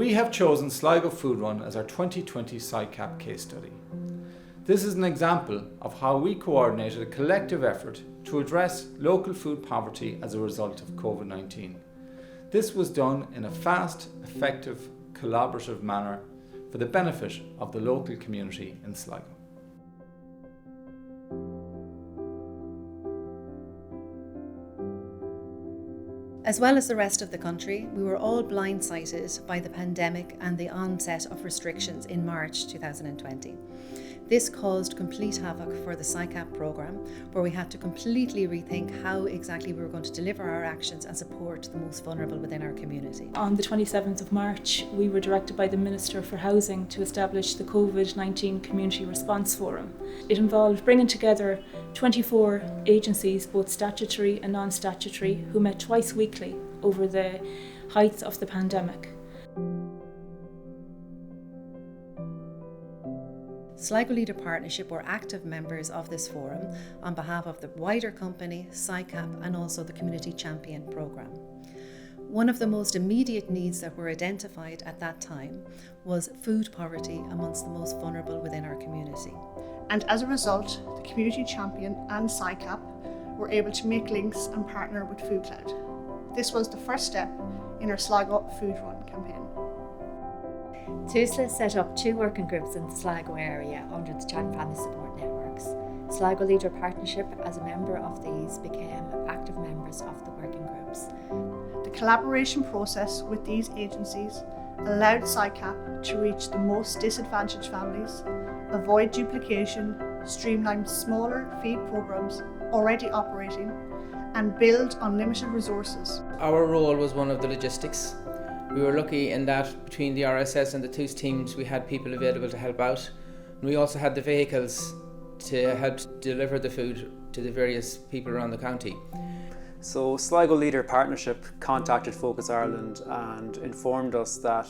We have chosen Sligo Food Run as our 2020 Sicap case study. This is an example of how we coordinated a collective effort to address local food poverty as a result of COVID-19. This was done in a fast, effective, collaborative manner for the benefit of the local community in Sligo. As well as the rest of the country, we were all blindsided by the pandemic and the onset of restrictions in March 2020. This caused complete havoc for the Sicap programme, where we had to completely rethink how exactly we were going to deliver our actions and support the most vulnerable within our community. On the 27th of March, we were directed by the Minister for Housing to establish the COVID-19 Community Response Forum. It involved bringing together 24 agencies, both statutory and non-statutory, who met twice weekly over the height of the pandemic. Sligo Leader Partnership were active members of this forum on behalf of the wider company, Sicap, and also the Community Champion programme. One of the most immediate needs that were identified at that time was food poverty amongst the most vulnerable within our community. And as a result, the Community Champion and Sicap were able to make links and partner with Food Cloud. This was the first step in our Sligo Food Run campaign. TUSLA set up 2 working groups in the Sligo area under the Child and Family Support Networks. Sligo Leader Partnership, as a member of these, became active members of the working groups. The collaboration process with these agencies allowed Sicap to reach the most disadvantaged families, avoid duplication, streamline smaller feed programmes already operating, and build on limited resources. Our role was one of the logistics. We were lucky in that between the RSS and the TUS teams we had people available to help out. And we also had the vehicles to help deliver the food to the various people around the county. So Sligo Leader Partnership contacted Focus Ireland and informed us that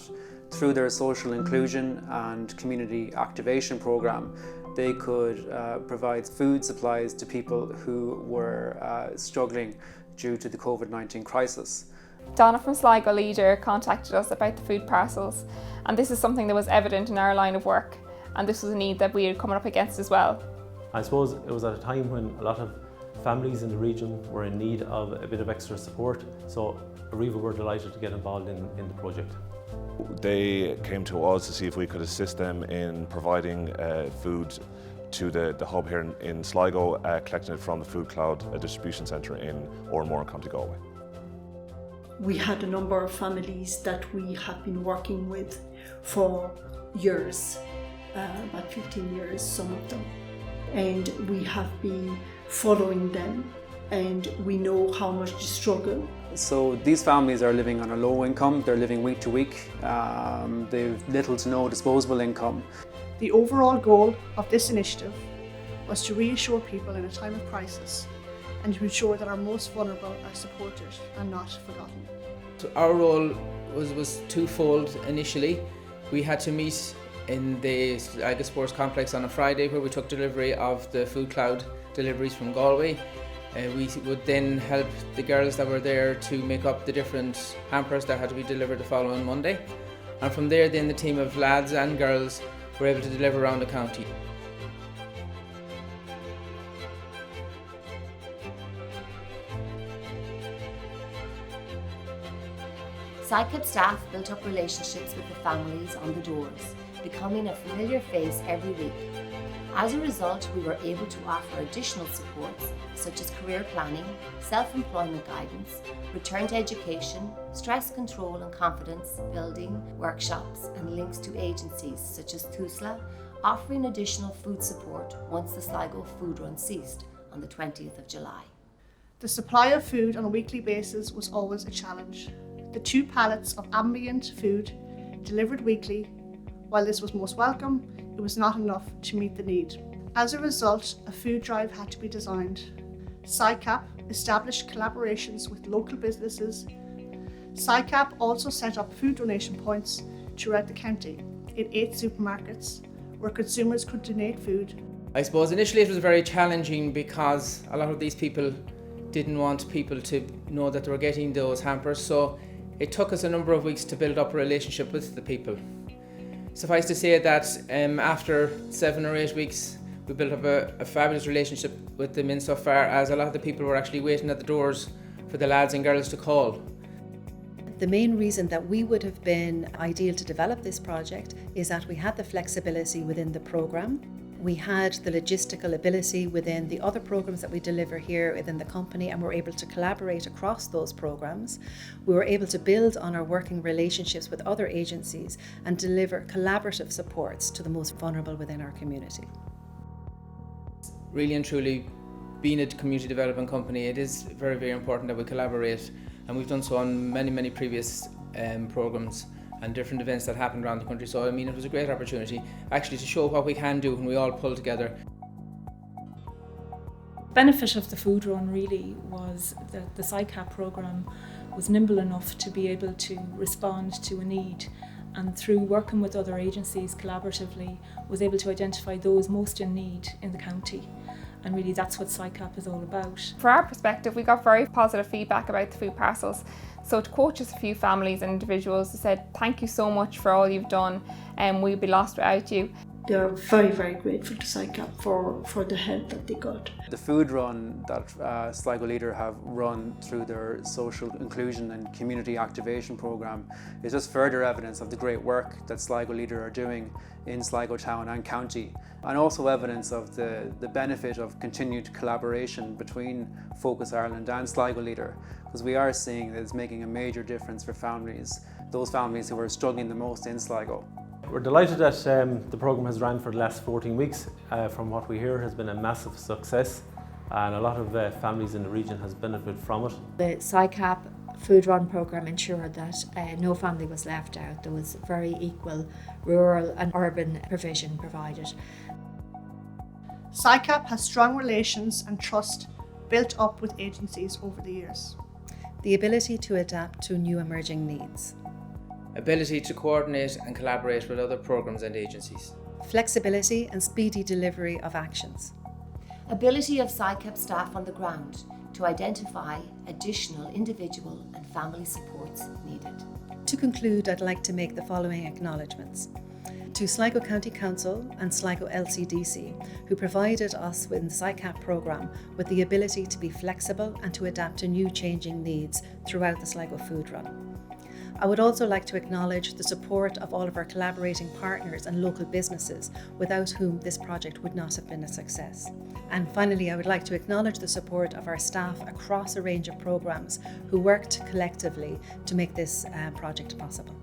through their social inclusion and community activation programme, they could provide food supplies to people who were struggling due to the COVID-19 crisis. Donna from Sligo Leader contacted us about the food parcels, and this is something that was evident in our line of work, and this was a need that we had come up against as well. I suppose it was at a time when a lot of families in the region were in need of a bit of extra support, so Arriva were delighted to get involved in the project. They came to us to see if we could assist them in providing food to the hub here in Sligo, collecting it from the Food Cloud distribution centre in Ormore in County Galway. We had a number of families that we have been working with for years, about 15 years, some of them. And we have been following them, and we know how much they struggle. So these families are living on a low income, they're living week to week, they've little to no disposable income. The overall goal of this initiative was to reassure people in a time of crisis and to ensure that our most vulnerable are supported and not forgotten. So our role was twofold initially. We had to meet in the Sligo Sports Complex on a Friday, where we took delivery of the Food Cloud deliveries from Galway. We would then help the girls that were there to make up the different hampers that had to be delivered the following Monday. And from there then the team of lads and girls were able to deliver around the county. Sicap staff built up relationships with the families on the doors, becoming a familiar face every week. As a result, we were able to offer additional supports such as career planning, self-employment guidance, return to education, stress control and confidence building, workshops, and links to agencies such as TUSLA, offering additional food support once the Sligo Food Run ceased on the 20th of July. The supply of food on a weekly basis was always a challenge. The 2 pallets of ambient food delivered weekly, while this was most welcome, it was not enough to meet the need. As a result, a food drive had to be designed. Sicap established collaborations with local businesses. Sicap also set up food donation points throughout the county in 8 supermarkets where consumers could donate food. I suppose initially it was very challenging because a lot of these people didn't want people to know that they were getting those hampers, so It took us a number of weeks to build up a relationship with the people. Suffice to say that after 7 or 8 weeks, we built up a fabulous relationship with them insofar as a lot of the people were actually waiting at the doors for the lads and girls to call. The main reason that we would have been ideal to develop this project is that we had the flexibility within the programme. We had the logistical ability within the other programs that we deliver here within the company, and we're able to collaborate across those programs. We were able to build on our working relationships with other agencies and deliver collaborative supports to the most vulnerable within our community. Really and truly, being a community development company, it is very, very important that we collaborate, and we've done so on many previous programs and different events that happened around the country. So I mean, it was a great opportunity actually to show what we can do when we all pull together. Benefit of the food run really was that the Sicap programme was nimble enough to be able to respond to a need, and through working with other agencies collaboratively was able to identify those most in need in the county. And really that's what Sicap is all about. From our perspective, we got very positive feedback about the food parcels. So to quote just a few families and individuals who said, "Thank you so much for all you've done, and we'd be lost without you." They're very grateful to Sicap for the help that they got. The food run that Sligo Leader have run through their social inclusion and community activation programme is just further evidence of the great work that Sligo Leader are doing in Sligo town and county, and also evidence of the benefit of continued collaboration between Focus Ireland and Sligo Leader, because we are seeing that it's making a major difference for families, those families who are struggling the most in Sligo. We're delighted that the programme has ran for the last 14 weeks. From what we hear, has been a massive success, and a lot of families in the region has benefited from it. The Sicap food run programme ensured that no family was left out. There was very equal rural and urban provision provided. Sicap has strong relations and trust built up with agencies over the years. The ability to adapt to new emerging needs. Ability to coordinate and collaborate with other programs and agencies. Flexibility and speedy delivery of actions. Ability of Sicap staff on the ground to identify additional individual and family supports needed. To conclude, I'd like to make the following acknowledgements. To Sligo County Council and Sligo LCDC, who provided us within the Sicap programme with the ability to be flexible and to adapt to new changing needs throughout the Sligo food run. I would also like to acknowledge the support of all of our collaborating partners and local businesses, without whom this project would not have been a success. And finally, I would like to acknowledge the support of our staff across a range of programmes who worked collectively to make this project possible.